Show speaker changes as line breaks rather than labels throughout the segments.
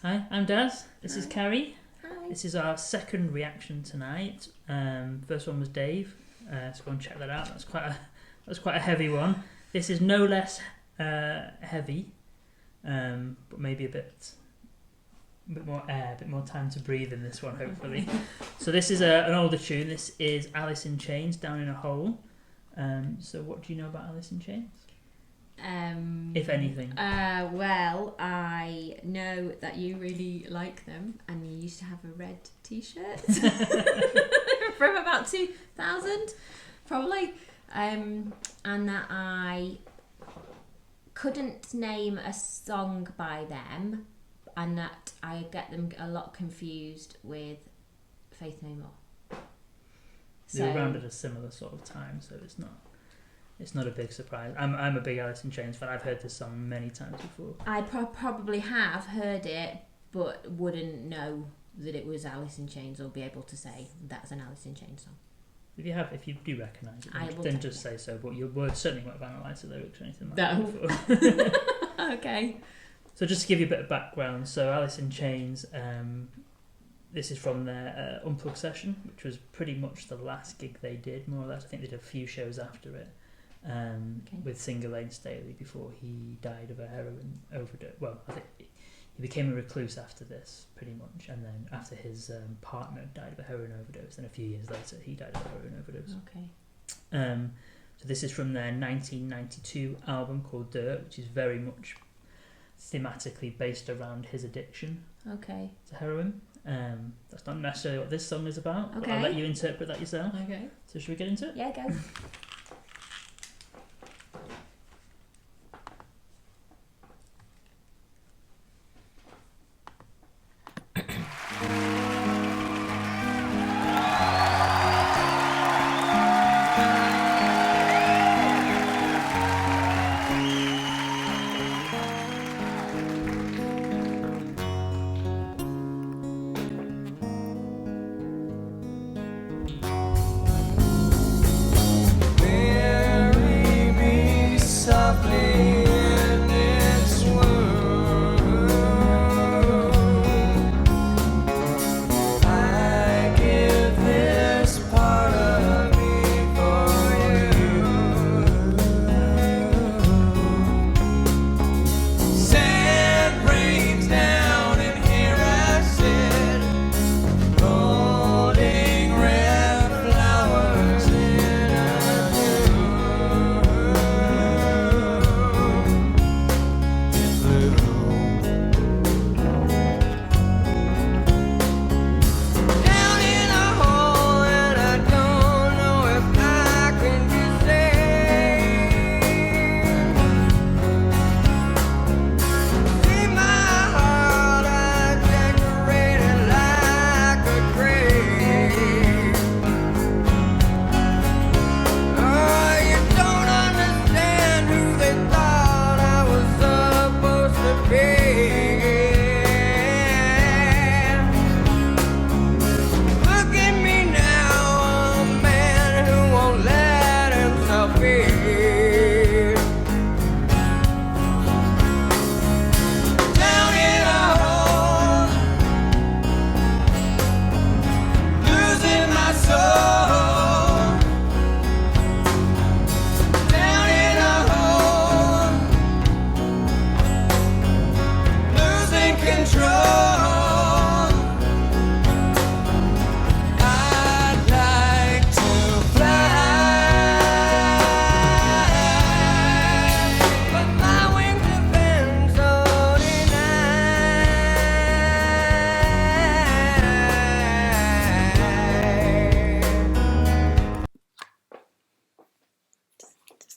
Hi, I'm Daz. This is Carrie.
Hi.
This is our second reaction tonight. First one was Dave, so go and check that out. That's quite a heavy one. This is no less heavy, but maybe a bit more air, a bit more time to breathe in this one, hopefully. So this is an older tune. This is Alice in Chains, Down in a Hole. So what do you know about Alice in Chains? If anything.
Well, I know that you really like them, and you used to have a red T-shirt from about 2000, probably, and that I couldn't name a song by them, and that I get them a lot confused with Faith No More.
They were around at a similar sort of time, so it's not a big surprise. I'm a big Alice in Chains fan. I've heard this song many times before.
I probably have heard it, but wouldn't know that it was Alice in Chains or be able to say that's an Alice in Chains song.
If you do recognise it, then just say so. But your words certainly won't have analysed the lyrics or anything like that before.
Okay.
So just to give you a bit of background, so Alice in Chains, this is from their Unplugged session, which was pretty much the last gig they did, more or less. I think they did a few shows after it. With singer Lane Staley before he died of a heroin overdose. Well, I think he became a recluse after this, pretty much, and then after his partner died of a heroin overdose, then a few years later he died of a heroin overdose.
Okay.
So this is from their 1992 album called Dirt, which is very much thematically based around his addiction
Okay.
to heroin. That's not necessarily what this song is about, but
Okay.
I'll let you interpret that yourself.
Okay.
So should we get into it?
Yeah, go.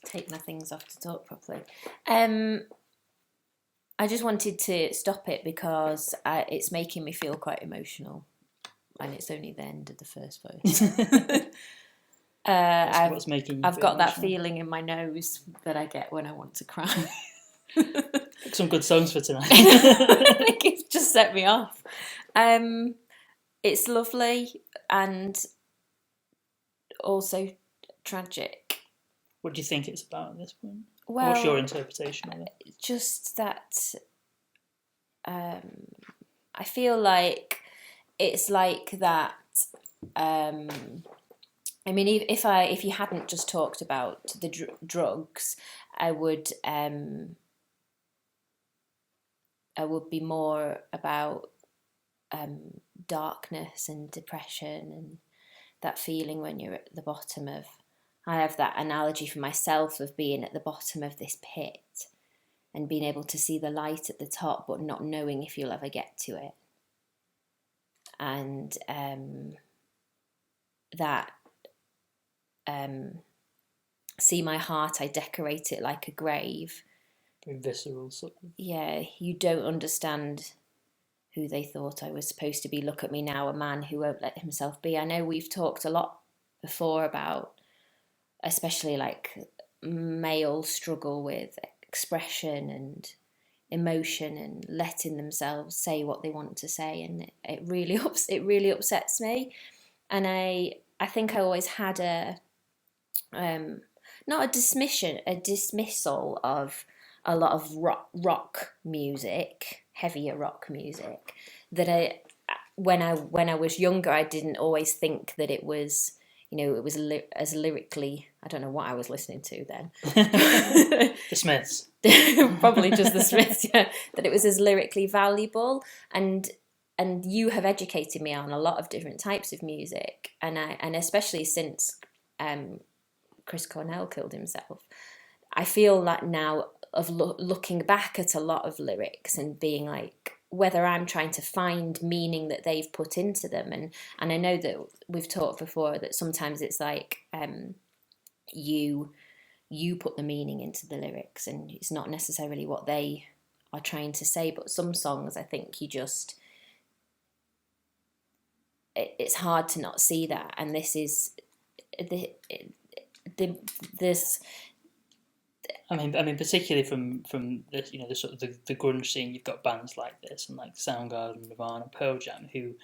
Take my things off to talk properly. I just wanted to stop it because it's making me feel quite emotional, and it's only the end of the first verse.
What's making you
I've
feel
got that
emotional?
feeling in my nose that I get when I want to cry.
Pick some good songs for tonight.
I think it's just set me off. It's lovely and also tragic.
What do you think it's about at this point?
Well,
what's your interpretation of it?
just that
I feel like it's like that. I mean, if you hadn't just talked about the drugs, I would be more about darkness and depression and that feeling when you're at the bottom of. I have that analogy for myself of being at the bottom of this pit and being able to see the light at the top, but not knowing if you'll ever get to it. And that see my heart, I decorate it like a grave.
Very visceral sort of.
Yeah, you don't understand who they thought I was supposed to be. Look at me now, a man who won't let himself be. I know we've talked a lot before about, especially like male struggle with expression and emotion and letting themselves say what they want to say, and it really upsets me. And I think I always had a not a dismissal of a lot of rock music, heavier rock music, that when I was younger, I didn't always think that it was, it was as lyrically. I don't know what I was listening to then.
The Smiths.
Probably just the Smiths, yeah. That it was as lyrically valuable, and you have educated me on a lot of different types of music, and especially since Chris Cornell killed himself, I feel like now of looking back at a lot of lyrics and being like, whether I'm trying to find meaning that they've put into them, and I know that we've talked before that sometimes it's like you put the meaning into the lyrics and it's not necessarily what they are trying to say, but some songs I think you just it's hard to not see that, and this is this.
I mean, particularly from the the sort of the grunge scene, you've got bands like this and like Soundgarden, Nirvana, Pearl Jam, who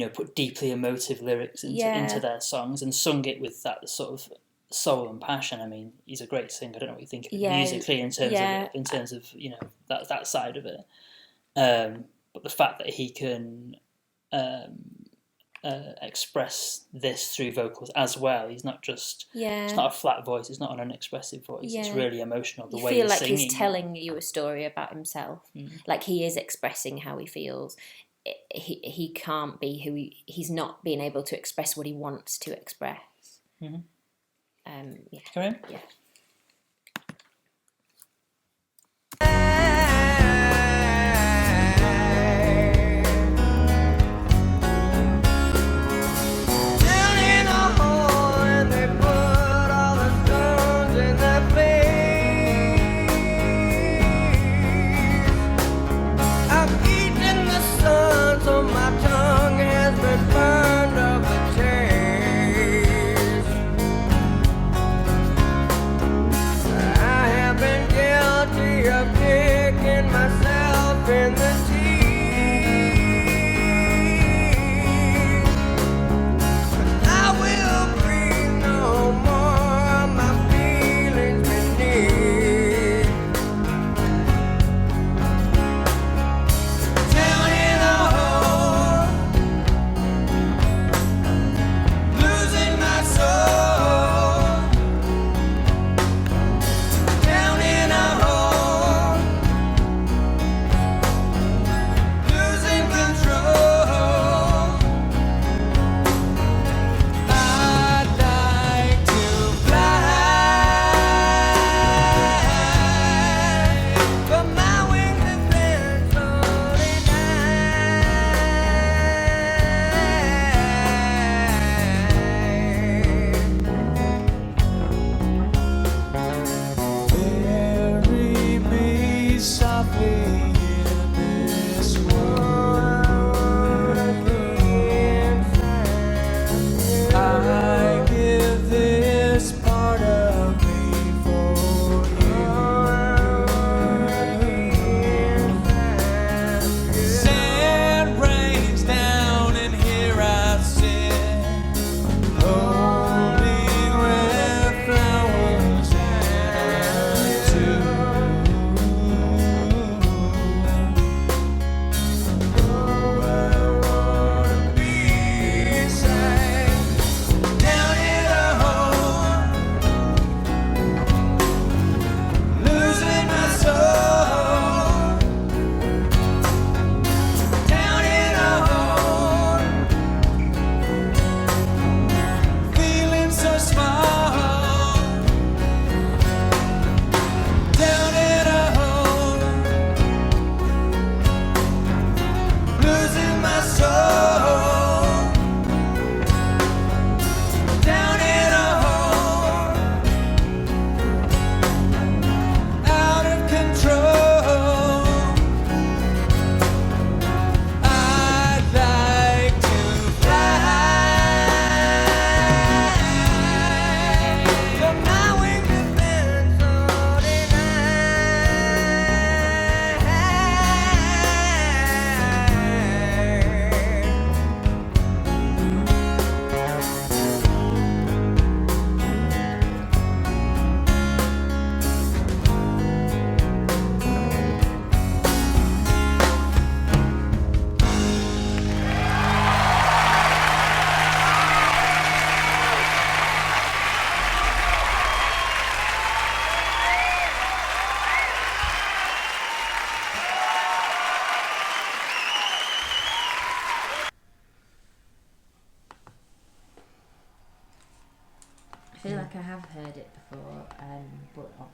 put deeply emotive lyrics into their songs and sung it with that sort of soul and passion. I mean, he's a great singer. I don't know what you think of it musically in terms of that side of it. But the fact that he can express this through vocals as well. He's not just. It's not a flat voice. It's not an unexpressive voice. Yeah. It's really emotional. The way he's singing.
You feel like he's telling you a story about himself. Like he is expressing how he feels. He can't be who he's not being able to express what he wants to express.
Mm-hmm.
Come in? Yeah.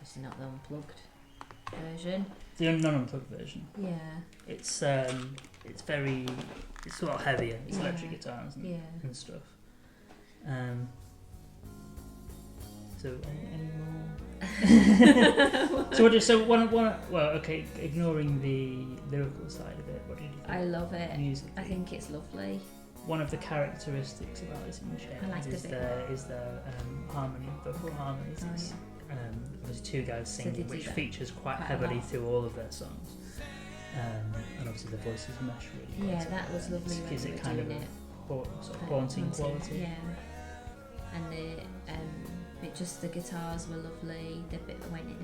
obviously not the unplugged version.
The non-unplugged version.
Yeah.
It's very, it's a lot heavier. It's electric guitars and stuff. So any more? Okay, ignoring the lyrical side of it, what did you think?
I love it.
Musically?
I think it's lovely.
One of the characteristics of Alice in Chains is their harmony, vocal harmonies. It's, there's two guys singing, which features quite heavily through all of their songs. And obviously the voices mesh really well.
Yeah, that was lovely when
gives
they
it
were
kind of
doing it.
Sort of haunting quality.
Yeah. And the guitars were lovely. The bit that went in.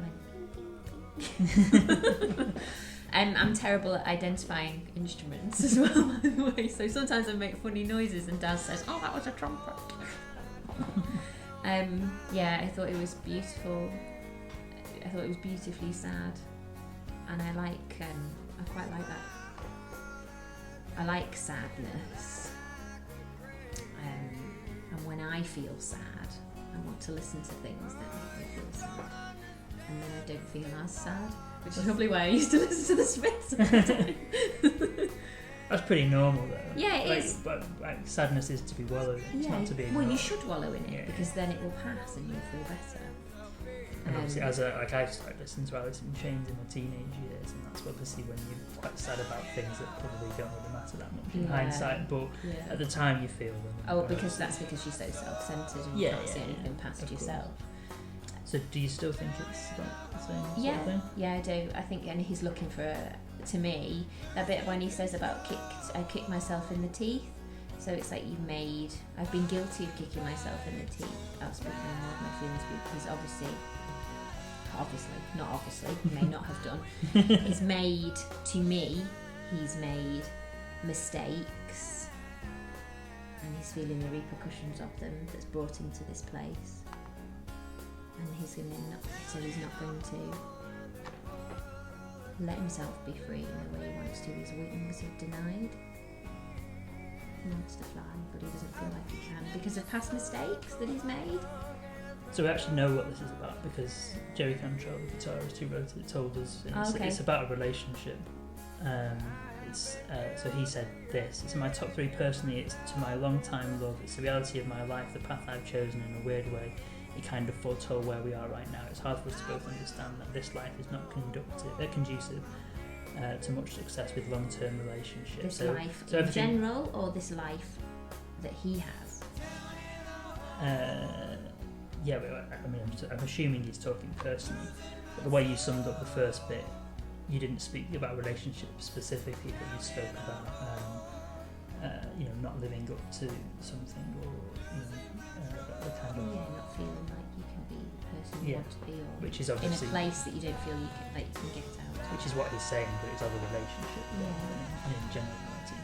I'm terrible at identifying instruments as well, by the way. So sometimes I make funny noises, and Dad says, "Oh, that was a trumpet." Yeah, I thought it was beautiful. I thought it was beautifully sad, and I quite like that. I like sadness, and when I feel sad, I want to listen to things that make me feel sad, and then I don't feel as sad, which is probably why I used to listen to the Smiths all the time.
That's pretty normal though.
Yeah, it is.
But sadness is to be wallowed in. It's not to be ignored.
Well, you should wallow in it because then it will pass and you'll feel better.
And obviously, I've started listening to Alice in Chains in my teenage years, and that's obviously when you're quite sad about things that probably don't really matter that much in hindsight, but at the time you feel them.
Oh, because she's so self-centered and you can't see anything past yourself.
So do you still think it's about the same sort of thing?
Yeah, I do. I think, and he's looking for, to me, that bit when he says about I kicked myself in the teeth. So it's like I've been guilty of kicking myself in the teeth. Outspoken more of my feelings because he may not have done. He's made mistakes and he's feeling the repercussions of them that's brought him to this place. And he's not going to let himself be free in the way he wants to. His wings are denied. He wants to fly, but he doesn't feel like he can because of past mistakes that he's made.
So we actually know what this is about because Jerry Cantrell, the guitarist who wrote it, told us it's about a relationship. So he said this: "It's in my top 3 personally. It's to my long-time love. It's the reality of my life, the path I've chosen in a weird way. It kind of foretold where we are right now. It's hard for us to both understand that this life is not conducive to much success with long-term relationships."
This life in general, or this life that he has?
I'm assuming he's talking personally. But the way you summed up the first bit, you didn't speak about relationships specifically, but you spoke about not living up to something, or that kind of
not feeling like you can be the person you want to be, or
which is obviously
in a place that you don't feel you can get out.
Which is what he's saying, but it's other relationship in generality.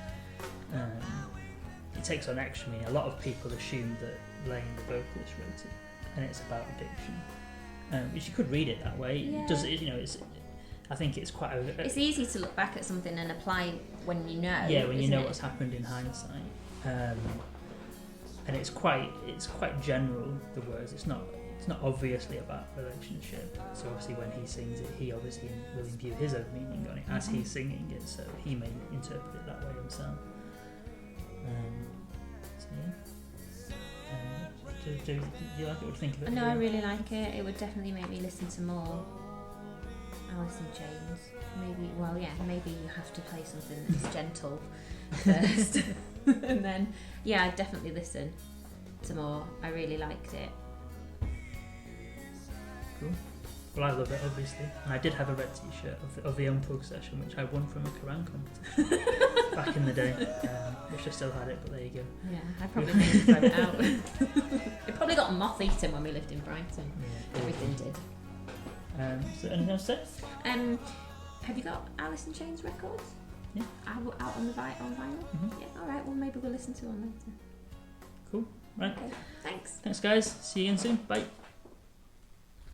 It takes on action. I mean, a lot of people assume that Lane, the vocalist, wrote it, and it's about addiction. Which you could read it that way.
Yeah.
I think it's quite.
It's easy to look back at something and apply when you know.
Yeah, when you know what's happened in hindsight, and it's quite general. The words. It's not obviously about relationship. So obviously, when he sings it, he obviously will imbue his own meaning on it as he's singing it. So he may interpret it that way himself. Do you like it? What do you think of it?
No, I really like it. It would definitely make me listen to more Alice in Chains. Maybe you have to play something that's gentle first. And then, I'd definitely listen to more. I really liked it.
Cool. Well, I love it, obviously. And I did have a red t-shirt of the Unplugged session, which I won from a Quran competition back in the day. Wish I still had it, but there you go.
Yeah, I probably need to throw it out. It probably got moth-eaten when we lived in Brighton. Yeah, everything did.
So anything else to say?
Have you got Alice in Chains records?
Yeah.
Out on vinyl?
Mm-hmm.
Yeah, alright, well maybe we'll listen to one later.
Cool, right.
Okay, thanks.
Thanks guys, see you again soon, bye.